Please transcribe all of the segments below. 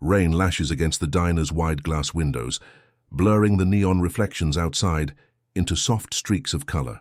Rain lashes against the diner's wide glass windows, blurring the neon reflections outside into soft streaks of color.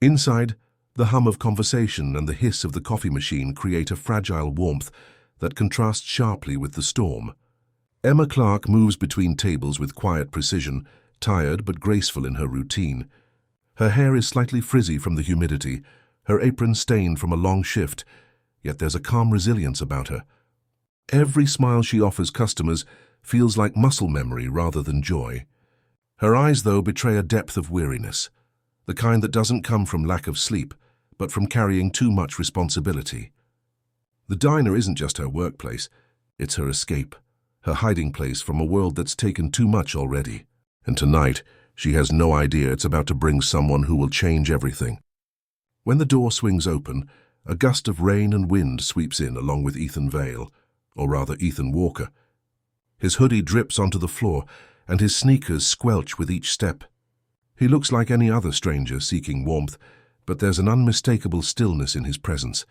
Inside, the hum of conversation and the hiss of the coffee machine create a fragile warmth that contrasts sharply with the storm. Emma Clark moves between tables with quiet precision, tired but graceful in her routine. Her hair is slightly frizzy from the humidity, her apron stained from a long shift, yet there's a calm resilience about her. Every smile she offers customers feels like muscle memory rather than joy. Her eyes, though, betray a depth of weariness, the kind that doesn't come from lack of sleep, but from carrying too much responsibility. The diner isn't just her workplace, it's her escape, her hiding place from a world that's taken too much already. And tonight, she has no idea it's about to bring someone who will change everything. When the door swings open, a gust of rain and wind sweeps in along with Ethan Vale, or rather Ethan Walker. His hoodie drips onto the floor, and his sneakers squelch with each step. He looks like any other stranger seeking warmth, but there's an unmistakable stillness in his presence,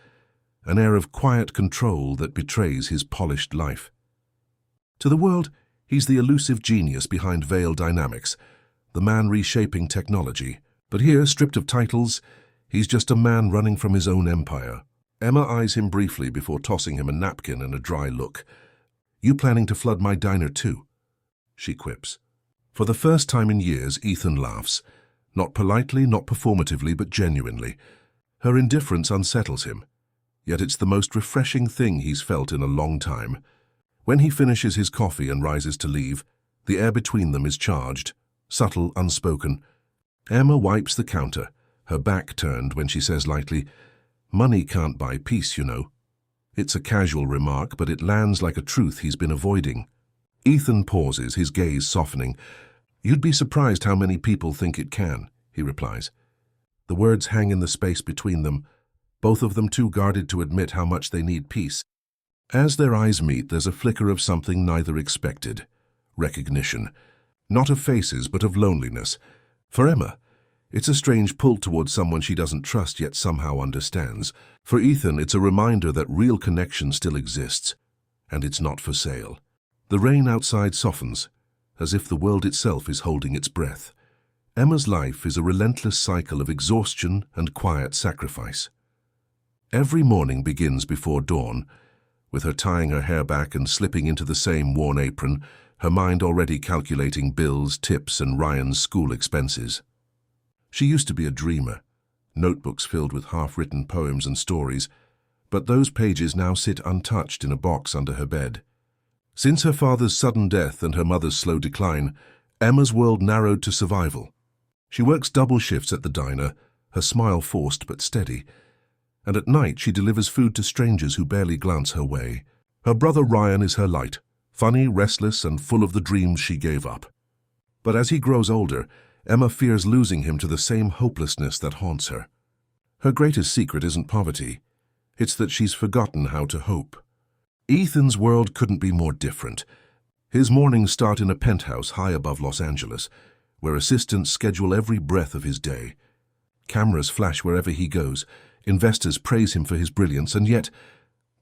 an air of quiet control that betrays his polished life. To the world, he's the elusive genius behind Vale Dynamics, the man reshaping technology. But here, stripped of titles, he's just a man running from his own empire. Emma eyes him briefly before tossing him a napkin and a dry look. "You planning to flood my diner too?" she quips. For the first time in years, Ethan laughs. Not politely, not performatively, but genuinely. Her indifference unsettles him. Yet it's the most refreshing thing he's felt in a long time. When he finishes his coffee and rises to leave, the air between them is charged, subtle, unspoken. Emma wipes the counter, her back turned when she says lightly, "Money can't buy peace, you know." It's a casual remark, but it lands like a truth he's been avoiding. Ethan pauses, his gaze softening. "You'd be surprised how many people think it can," he replies. The words hang in the space between them, both of them too guarded to admit how much they need peace. As their eyes meet, there's a flicker of something neither expected. Recognition. Not of faces, but of loneliness. For Emma, it's a strange pull towards someone she doesn't trust yet somehow understands. For Ethan, it's a reminder that real connection still exists, and it's not for sale. The rain outside softens, as if the world itself is holding its breath. Emma's life is a relentless cycle of exhaustion and quiet sacrifice. Every morning begins before dawn, with her tying her hair back and slipping into the same worn apron, her mind already calculating bills, tips, and Ryan's school expenses. She used to be a dreamer, notebooks filled with half-written poems and stories, but those pages now sit untouched in a box under her bed. Since her father's sudden death and her mother's slow decline, Emma's world narrowed to survival. She works double shifts at the diner, her smile forced but steady, and at night she delivers food to strangers who barely glance her way. Her brother Ryan is her light, funny, restless, and full of the dreams she gave up. But as he grows older, Emma fears losing him to the same hopelessness that haunts her. Her greatest secret isn't poverty. It's that she's forgotten how to hope. Ethan's world couldn't be more different. His mornings start in a penthouse high above Los Angeles, where assistants schedule every breath of his day. Cameras flash wherever he goes, investors praise him for his brilliance, and yet,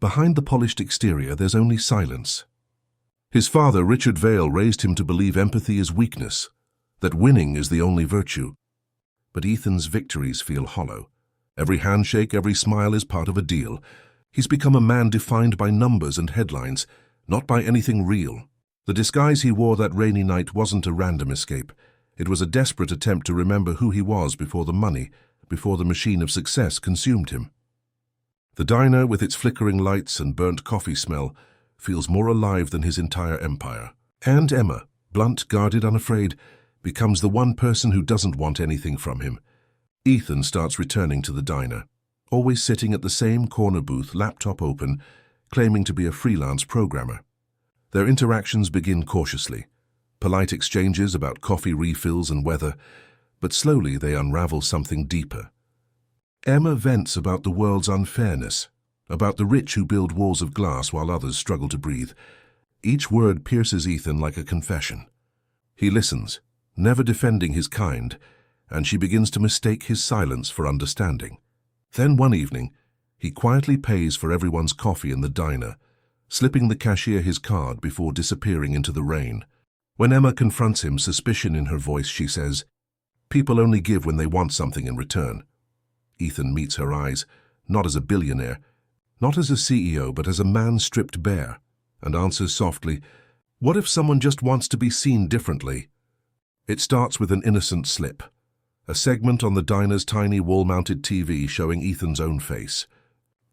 behind the polished exterior, there's only silence. His father, Richard Vale, raised him to believe empathy is weakness, that winning is the only virtue. But Ethan's victories feel hollow. Every handshake, every smile is part of a deal. He's become a man defined by numbers and headlines, not by anything real. The disguise he wore that rainy night wasn't a random escape. It was a desperate attempt to remember who he was before the money, before the machine of success consumed him. The diner, with its flickering lights and burnt coffee smell, feels more alive than his entire empire. And Emma, blunt, guarded, unafraid, becomes the one person who doesn't want anything from him. Ethan starts returning to the diner, always sitting at the same corner booth, laptop open, claiming to be a freelance programmer. Their interactions begin cautiously, polite exchanges about coffee refills and weather, but slowly they unravel something deeper. Emma vents about the world's unfairness, about the rich who build walls of glass while others struggle to breathe. Each word pierces Ethan like a confession. He listens, never defending his kind, and she begins to mistake his silence for understanding. Then one evening, he quietly pays for everyone's coffee in the diner, slipping the cashier his card before disappearing into the rain. When Emma confronts him, suspicion in her voice, she says, "People only give when they want something in return." Ethan meets her eyes, not as a billionaire, not as a CEO, but as a man stripped bare, and answers softly, "What if someone just wants to be seen differently?" It starts with an innocent slip, a segment on the diner's tiny wall-mounted TV showing Ethan's own face.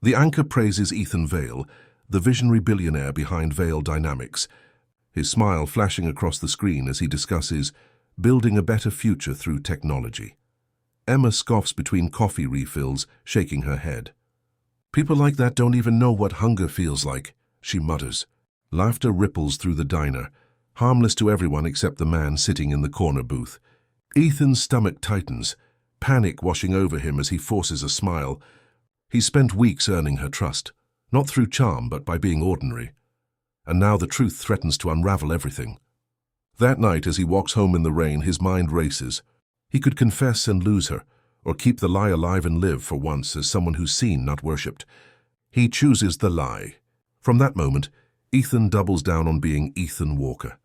The anchor praises Ethan Vale, the visionary billionaire behind Vale Dynamics, his smile flashing across the screen as he discusses building a better future through technology. Emma scoffs between coffee refills, shaking her head. "People like that don't even know what hunger feels like," she mutters. Laughter ripples through the diner, harmless to everyone except the man sitting in the corner booth. Ethan's stomach tightens, panic washing over him as he forces a smile. He's spent weeks earning her trust, not through charm but by being ordinary. And now the truth threatens to unravel everything. That night, as he walks home in the rain, his mind races. He could confess and lose her, or keep the lie alive and live for once as someone who's seen, not worshipped. He chooses the lie. From that moment, Ethan doubles down on being Ethan Walker.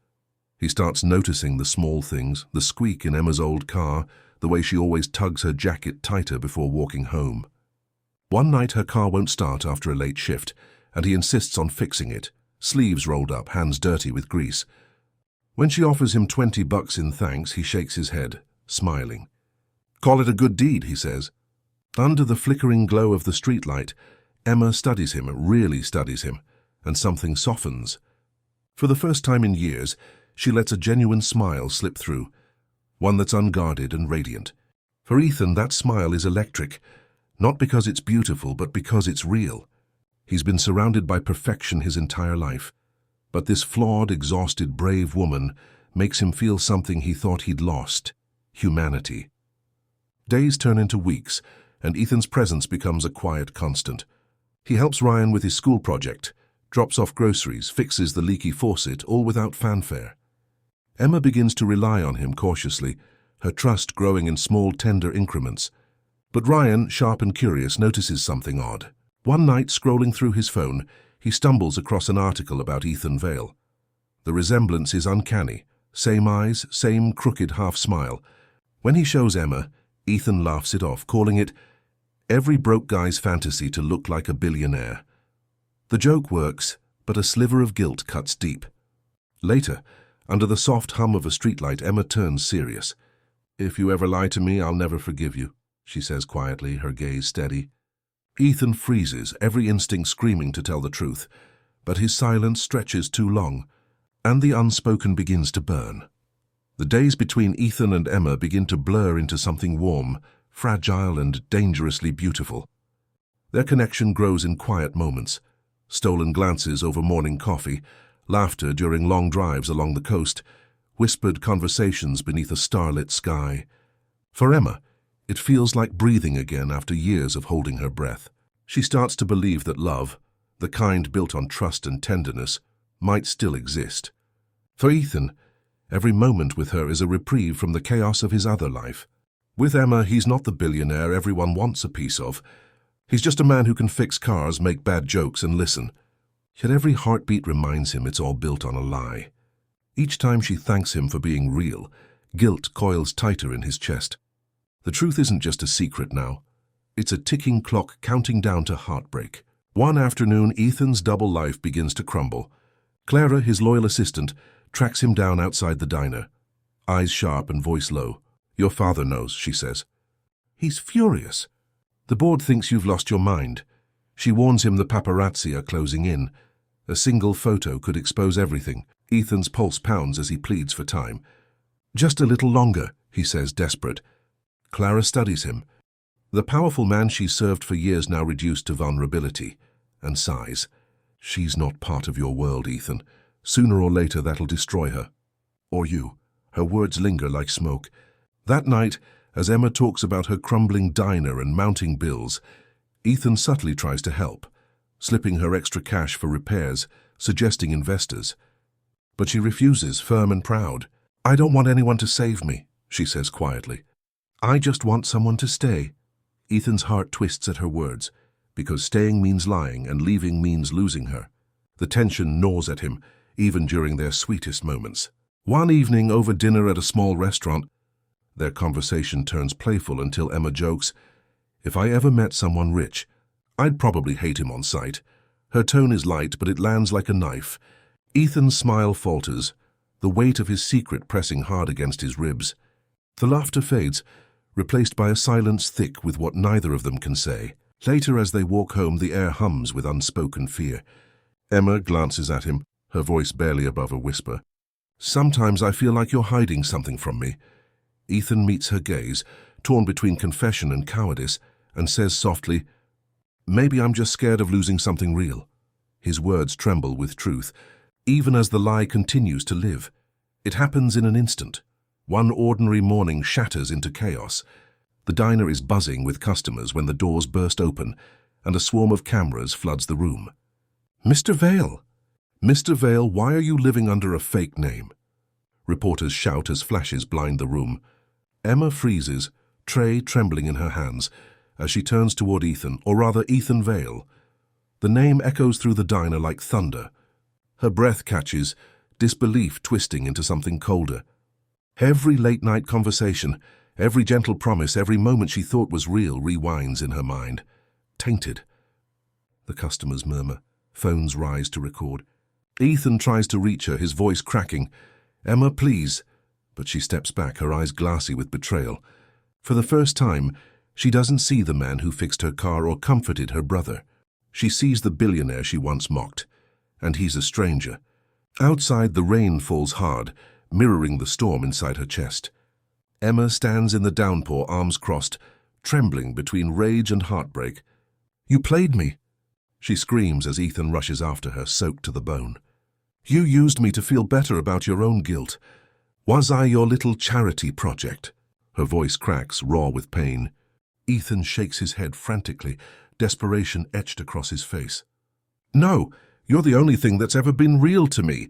He starts noticing the small things, the squeak in Emma's old car, the way she always tugs her jacket tighter before walking home. One night her car won't start after a late shift, and he insists on fixing it, sleeves rolled up, hands dirty with grease. When she offers him $20 in thanks, he shakes his head, smiling. "Call it a good deed," he says. Under the flickering glow of the streetlight, Emma studies him, really studies him, and something softens. For the first time in years, she lets a genuine smile slip through, one that's unguarded and radiant. For Ethan, that smile is electric, not because it's beautiful, but because it's real. He's been surrounded by perfection his entire life, but this flawed, exhausted, brave woman makes him feel something he thought he'd lost: humanity. Days turn into weeks, and Ethan's presence becomes a quiet constant. He helps Ryan with his school project, drops off groceries, fixes the leaky faucet, all without fanfare. Emma begins to rely on him cautiously, her trust growing in small, tender increments. But Ryan, sharp and curious, notices something odd. One night, scrolling through his phone, he stumbles across an article about Ethan Vale. The resemblance is uncanny. Same eyes, same crooked half-smile. When he shows Emma, Ethan laughs it off, calling it every broke guy's fantasy to look like a billionaire. The joke works, but a sliver of guilt cuts deep. Later, under the soft hum of a streetlight, Emma turns serious. "If you ever lie to me, I'll never forgive you," she says quietly, her gaze steady. Ethan freezes, every instinct screaming to tell the truth, but his silence stretches too long, and the unspoken begins to burn. The days between Ethan and Emma begin to blur into something warm, fragile and dangerously beautiful. Their connection grows in quiet moments: stolen glances over morning coffee, laughter during long drives along the coast, whispered conversations beneath a starlit sky. For Emma, it feels like breathing again after years of holding her breath. She starts to believe that love, the kind built on trust and tenderness, might still exist. For Ethan, every moment with her is a reprieve from the chaos of his other life. With Emma, he's not the billionaire everyone wants a piece of. He's just a man who can fix cars, make bad jokes, and listen. Yet every heartbeat reminds him it's all built on a lie. Each time she thanks him for being real, guilt coils tighter in his chest. The truth isn't just a secret now. It's a ticking clock counting down to heartbreak. One afternoon, Ethan's double life begins to crumble. Clara, his loyal assistant, tracks him down outside the diner. Eyes sharp and voice low. "Your father knows," she says. He's furious. "The board thinks you've lost your mind." She warns him the paparazzi are closing in. A single photo could expose everything. Ethan's pulse pounds as he pleads for time. "Just a little longer," he says, desperate. Clara studies him. The powerful man she's served for years now reduced to vulnerability, and sighs. "She's not part of your world, Ethan. Sooner or later that'll destroy her. Or you." Her words linger like smoke. That night, as Emma talks about her crumbling diner and mounting bills, Ethan subtly tries to help, slipping her extra cash for repairs, suggesting investors. But she refuses, firm and proud. "I don't want anyone to save me," she says quietly. "I just want someone to stay." Ethan's heart twists at her words, because staying means lying and leaving means losing her. The tension gnaws at him, even during their sweetest moments. One evening, over dinner at a small restaurant, their conversation turns playful until Emma jokes, "If I ever met someone rich, I'd probably hate him on sight." Her tone is light, but it lands like a knife. Ethan's smile falters, the weight of his secret pressing hard against his ribs. The laughter fades, replaced by a silence thick with what neither of them can say. Later, as they walk home, the air hums with unspoken fear. Emma glances at him, her voice barely above a whisper. "Sometimes I feel like you're hiding something from me." Ethan meets her gaze, torn between confession and cowardice, and says softly, "Maybe I'm just scared of losing something real." His words tremble with truth, even as the lie continues to live. It happens in an instant. One ordinary morning shatters into chaos. The diner is buzzing with customers when the doors burst open, and a swarm of cameras floods the room. "Mr. Vale! Mr. Vale, why are you living under a fake name?" Reporters shout as flashes blind the room. Emma freezes, tray trembling in her hands, as she turns toward Ethan, or rather Ethan Vale. The name echoes through the diner like thunder. Her breath catches, disbelief twisting into something colder. Every late-night conversation, every gentle promise, every moment she thought was real rewinds in her mind. Tainted. The customers murmur. Phones rise to record. Ethan tries to reach her, his voice cracking. "Emma, please." But she steps back, her eyes glassy with betrayal. For the first time, she doesn't see the man who fixed her car or comforted her brother. She sees the billionaire she once mocked, and he's a stranger. Outside, the rain falls hard, mirroring the storm inside her chest. Emma stands in the downpour, arms crossed, trembling between rage and heartbreak. "You played me!" She screams as Ethan rushes after her, soaked to the bone. "You used me to feel better about your own guilt. Was I your little charity project?" Her voice cracks, raw with pain. Ethan shakes his head frantically, desperation etched across his face. "No, you're the only thing that's ever been real to me,"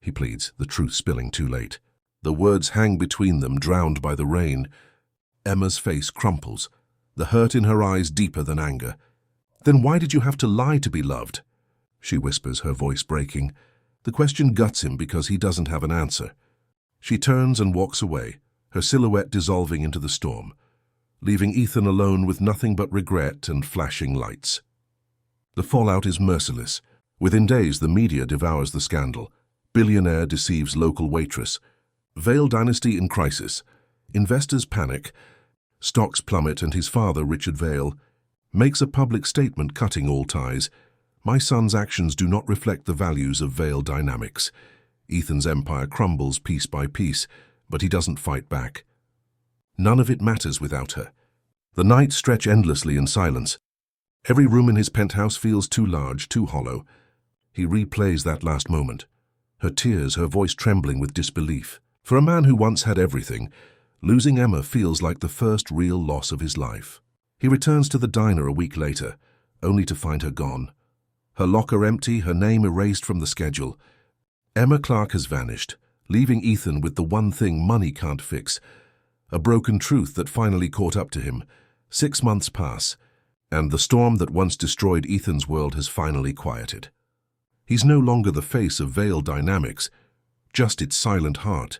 he pleads, the truth spilling too late. The words hang between them, drowned by the rain. Emma's face crumples, the hurt in her eyes deeper than anger. "Then why did you have to lie to be loved?" she whispers, her voice breaking. The question guts him because he doesn't have an answer. She turns and walks away, her silhouette dissolving into the storm, leaving Ethan alone with nothing but regret and flashing lights. The fallout is merciless. Within days, the media devours the scandal. Billionaire deceives local waitress. Vale dynasty in crisis. Investors panic. Stocks plummet, and his father, Richard Vale, makes a public statement cutting all ties. "My son's actions do not reflect the values of Vale Dynamics." Ethan's empire crumbles piece by piece, but he doesn't fight back. None of it matters without her. The nights stretch endlessly in silence. Every room in his penthouse feels too large, too hollow. He replays that last moment. Her tears, her voice trembling with disbelief. For a man who once had everything, losing Emma feels like the first real loss of his life. He returns to the diner a week later, only to find her gone. Her locker empty, her name erased from the schedule. Emma Clark has vanished, leaving Ethan with the one thing money can't fix, a broken truth that finally caught up to him. 6 months pass, and the storm that once destroyed Ethan's world has finally quieted. He's no longer the face of Vale Dynamics, just its silent heart.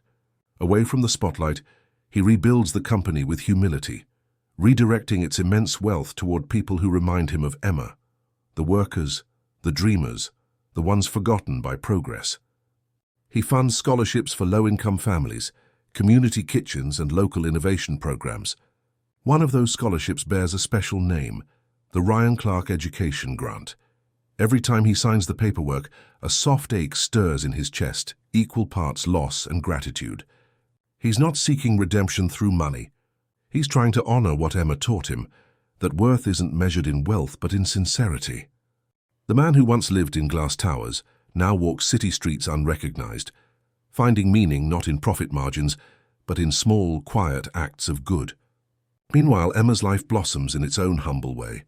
Away from the spotlight, he rebuilds the company with humility, redirecting its immense wealth toward people who remind him of Emma, the workers, the dreamers, the ones forgotten by progress. He funds scholarships for low-income families, community kitchens, and local innovation programs. One of those scholarships bears a special name, the Ryan Clark Education Grant. Every time he signs the paperwork, a soft ache stirs in his chest, equal parts loss and gratitude. He's not seeking redemption through money. He's trying to honor what Emma taught him, that worth isn't measured in wealth but in sincerity. The man who once lived in glass towers now walks city streets unrecognized, finding meaning not in profit margins, but in small, quiet acts of good. Meanwhile, Emma's life blossoms in its own humble way.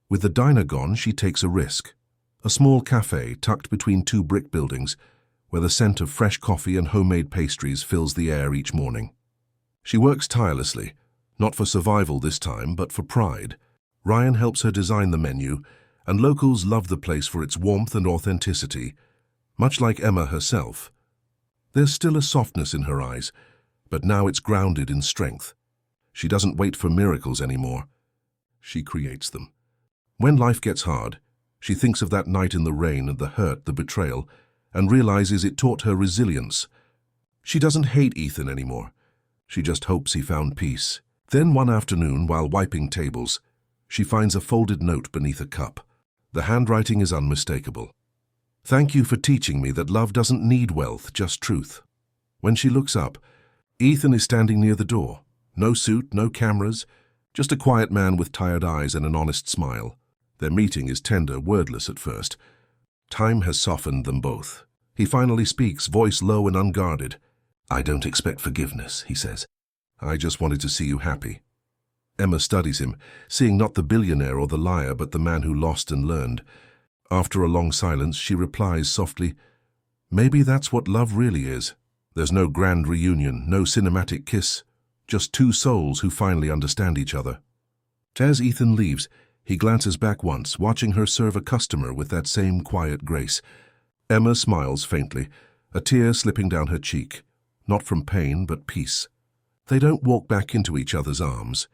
With the diner gone, she takes a risk. A small cafe tucked between 2 brick buildings, where the scent of fresh coffee and homemade pastries fills the air each morning. She works tirelessly, not for survival this time, but for pride. Ryan helps her design the menu, and locals love the place for its warmth and authenticity, much like Emma herself. There's still a softness in her eyes, but now it's grounded in strength. She doesn't wait for miracles anymore. She creates them. When life gets hard, she thinks of that night in the rain and the hurt, the betrayal, and realizes it taught her resilience. She doesn't hate Ethan anymore. She just hopes he found peace. Then one afternoon, while wiping tables, she finds a folded note beneath a cup. The handwriting is unmistakable. "Thank you for teaching me that love doesn't need wealth, just truth." When she looks up, Ethan is standing near the door. No suit, no cameras, just a quiet man with tired eyes and an honest smile. Their meeting is tender, wordless at first. Time has softened them both. He finally speaks, voice low and unguarded. "I don't expect forgiveness," he says. "I just wanted to see you happy." Emma studies him, seeing not the billionaire or the liar, but the man who lost and learned. After a long silence, she replies softly, "Maybe that's what love really is. There's no grand reunion, no cinematic kiss, just two souls who finally understand each other." As Ethan leaves, he glances back once, watching her serve a customer with that same quiet grace. Emma smiles faintly, a tear slipping down her cheek, not from pain but peace. They don't walk back into each other's arms,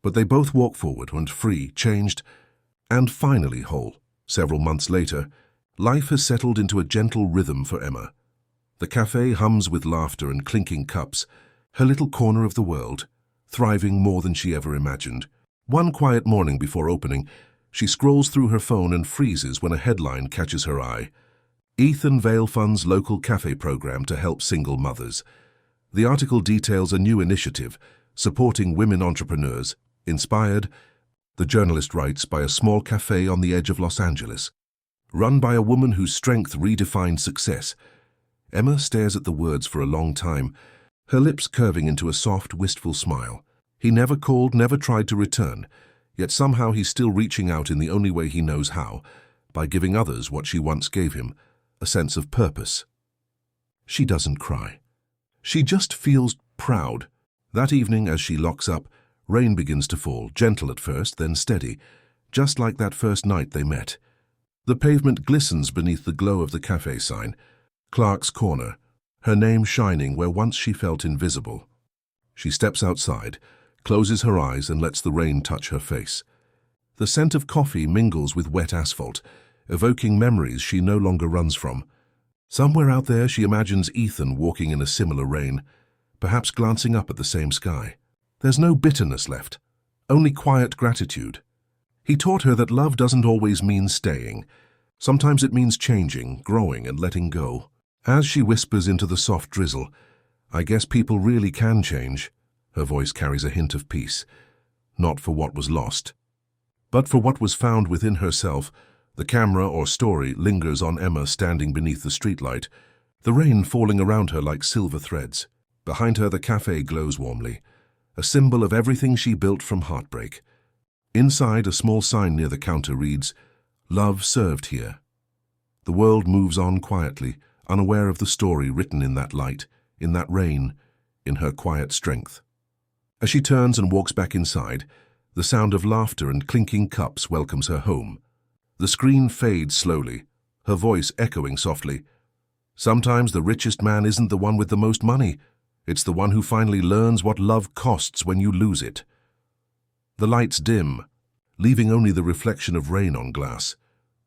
but they both walk forward and free, changed, and finally whole. Several months later, life has settled into a gentle rhythm for Emma. The cafe hums with laughter and clinking cups, her little corner of the world, thriving more than she ever imagined. One quiet morning before opening, she scrolls through her phone and freezes when a headline catches her eye. Ethan Vale funds local cafe program to help single mothers. The article details a new initiative supporting women entrepreneurs, inspired, the journalist writes, by a small cafe on the edge of Los Angeles. Run by a woman whose strength redefined success. Emma stares at the words for a long time, her lips curving into a soft, wistful smile. He never called, never tried to return, yet somehow he's still reaching out in the only way he knows how, by giving others what she once gave him, a sense of purpose. She doesn't cry. She just feels proud. That evening, as she locks up, rain begins to fall, gentle at first, then steady, just like that first night they met. The pavement glistens beneath the glow of the cafe sign, Clark's Corner, her name shining where once she felt invisible. She steps outside, closes her eyes and lets the rain touch her face. The scent of coffee mingles with wet asphalt, evoking memories she no longer runs from. Somewhere out there she imagines Ethan walking in a similar rain, perhaps glancing up at the same sky. There's no bitterness left, only quiet gratitude. He taught her that love doesn't always mean staying. Sometimes it means changing, growing and letting go. As she whispers into the soft drizzle, "I guess people really can change," her voice carries a hint of peace, not for what was lost, but for what was found within herself. The camera or story lingers on Emma standing beneath the streetlight, the rain falling around her like silver threads. Behind her the cafe glows warmly, a symbol of everything she built from heartbreak. Inside, a small sign near the counter reads, "Love served here." The world moves on quietly, unaware of the story written in that light, in that rain, in her quiet strength. As she turns and walks back inside, the sound of laughter and clinking cups welcomes her home. The screen fades slowly, her voice echoing softly. Sometimes the richest man isn't the one with the most money. It's the one who finally learns what love costs when you lose it. The lights dim, leaving only the reflection of rain on glass,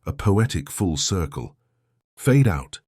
a poetic full circle. Fade out,